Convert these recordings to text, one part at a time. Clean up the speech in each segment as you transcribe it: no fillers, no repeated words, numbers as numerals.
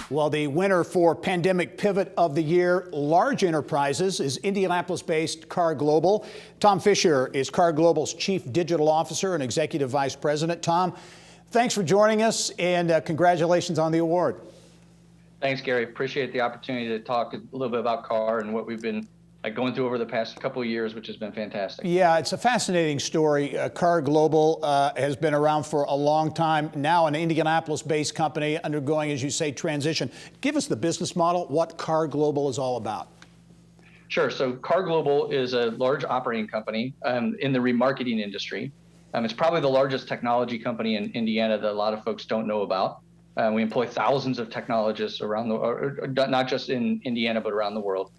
Well, the winner for Pandemic Pivot of the Year, Large Enterprises, is Indianapolis-based Car Global. Tom Fisher is Car Global's Chief Digital Officer and Executive Vice President. Tom, thanks for joining us, and congratulations on the award. Thanks, Gary. Appreciate the opportunity to talk a little bit about Car and what we've been going through over the past couple of years, which has been fantastic. Yeah, it's a fascinating story. Car Global has been around for a long time, now an Indianapolis-based company undergoing, as you say, transition. Give us the business model, what Car Global is all about. Sure. So Car Global is a large operating company in the remarketing industry. It's probably the largest technology company in Indiana that a lot of folks don't know about. We employ thousands of technologists around not just in Indiana, but around the world.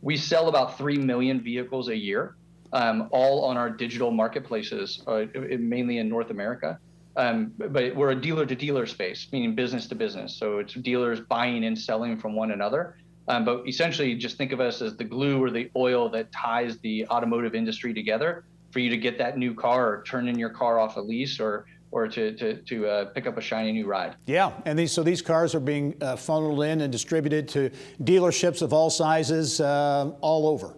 We sell about 3 million vehicles a year, all on our digital marketplaces, mainly in North America. But we're a dealer-to-dealer space, meaning business to business. So it's dealers buying and selling from one another. But essentially, just think of us as the glue or the oil that ties the automotive industry together for you to get that new car or turn in your car off a lease or to pick up a shiny new ride. Yeah, and these cars are being funneled in and distributed to dealerships of all sizes all over.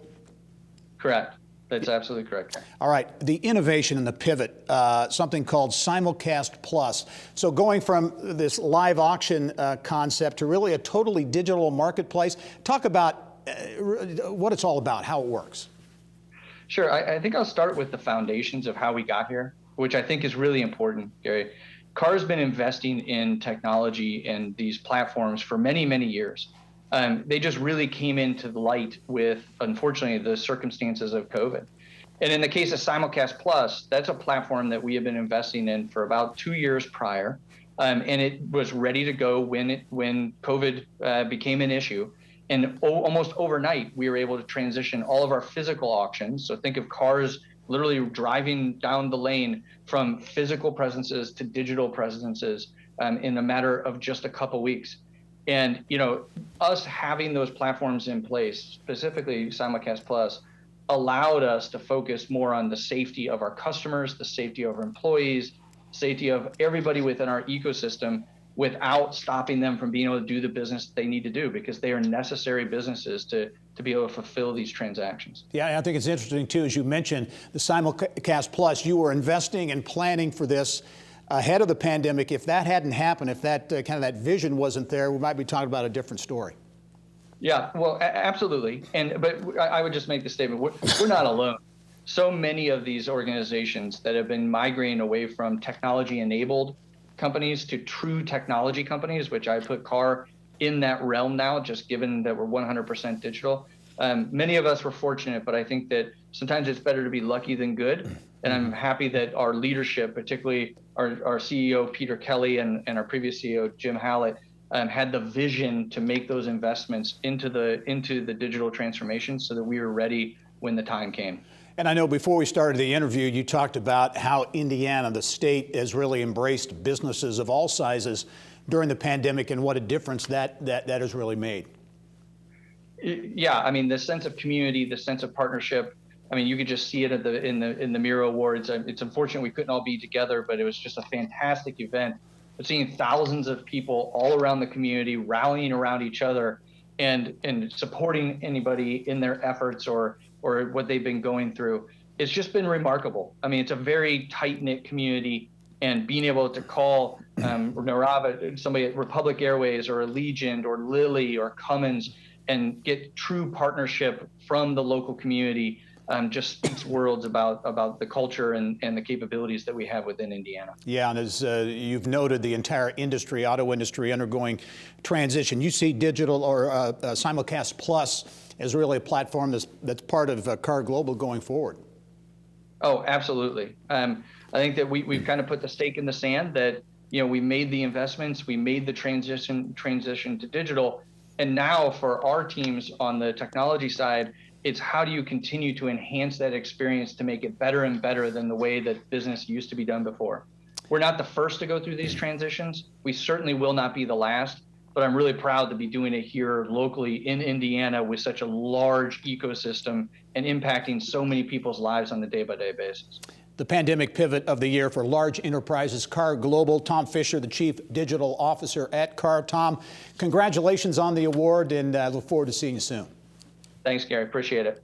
Correct. That's absolutely correct. All right, the innovation and the pivot, something called Simulcast Plus. So going from this live auction concept to really a totally digital marketplace, talk about what it's all about, how it works. Sure, I think I'll start with the foundations of how we got here, which I think is really important, Gary. Car's been investing in technology and these platforms for many, many years. They just really came into the light with, unfortunately, the circumstances of COVID. And in the case of Simulcast Plus, that's a platform that we have been investing in for about 2 years prior. And it was ready to go when COVID became an issue. And almost overnight, we were able to transition all of our physical auctions. So think of cars literally driving down the lane from physical presences to digital presences in a matter of just a couple weeks. And us having those platforms in place, specifically Simulcast Plus, allowed us to focus more on the safety of our customers, the safety of our employees, safety of everybody within our ecosystem, without stopping them from being able to do the business they need to do, because they are necessary businesses to be able to fulfill these transactions. Yeah, I think it's interesting too, as you mentioned, the Simulcast Plus, you were investing and planning for this ahead of the pandemic. If that hadn't happened, if that kind of that vision wasn't there, we might be talking about a different story. Yeah, well, absolutely. But I would just make the statement, we're not alone. So many of these organizations that have been migrating away from technology-enabled companies to true technology companies, which I put Car in that realm now, just given that we're 100% digital. Many of us were fortunate, but I think that sometimes it's better to be lucky than good. And I'm happy that our leadership, particularly our CEO, Peter Kelly, and our previous CEO, Jim Hallett, had the vision to make those investments into the digital transformation so that we were ready when the time came. And I know before we started the interview, you talked about how Indiana, the state, has really embraced businesses of all sizes during the pandemic and what a difference that has really made. Yeah, I mean, the sense of community, the sense of partnership. I mean, you could just see it in the Mira Awards. It's unfortunate we couldn't all be together, but it was just a fantastic event. But seeing thousands of people all around the community rallying around each other and supporting anybody in their efforts or what they've been going through, it's just been remarkable. I mean, it's a very tight-knit community, and being able to call somebody at Republic Airways or Allegiant or Lilly or Cummins and get true partnership from the local community just speaks worlds about the culture and the capabilities that we have within Indiana. Yeah, and as you've noted, the entire industry, auto industry, undergoing transition. You see digital or Simulcast Plus as really a platform that's part of Car Global going forward. Oh, absolutely. I think that we've kind of put the stake in the sand that we made the investments, we made the transition to digital, and now for our teams on the technology side, it's how do you continue to enhance that experience to make it better and better than the way that business used to be done before. We're not the first to go through these transitions. We certainly will not be the last, but I'm really proud to be doing it here locally in Indiana with such a large ecosystem and impacting so many people's lives on a day-by-day basis. The Pandemic Pivot of the Year for Large Enterprises, KAR Global. Tom Fisher, the Chief Digital Officer at KAR. Tom, congratulations on the award, and I look forward to seeing you soon. Thanks, Gary. Appreciate it.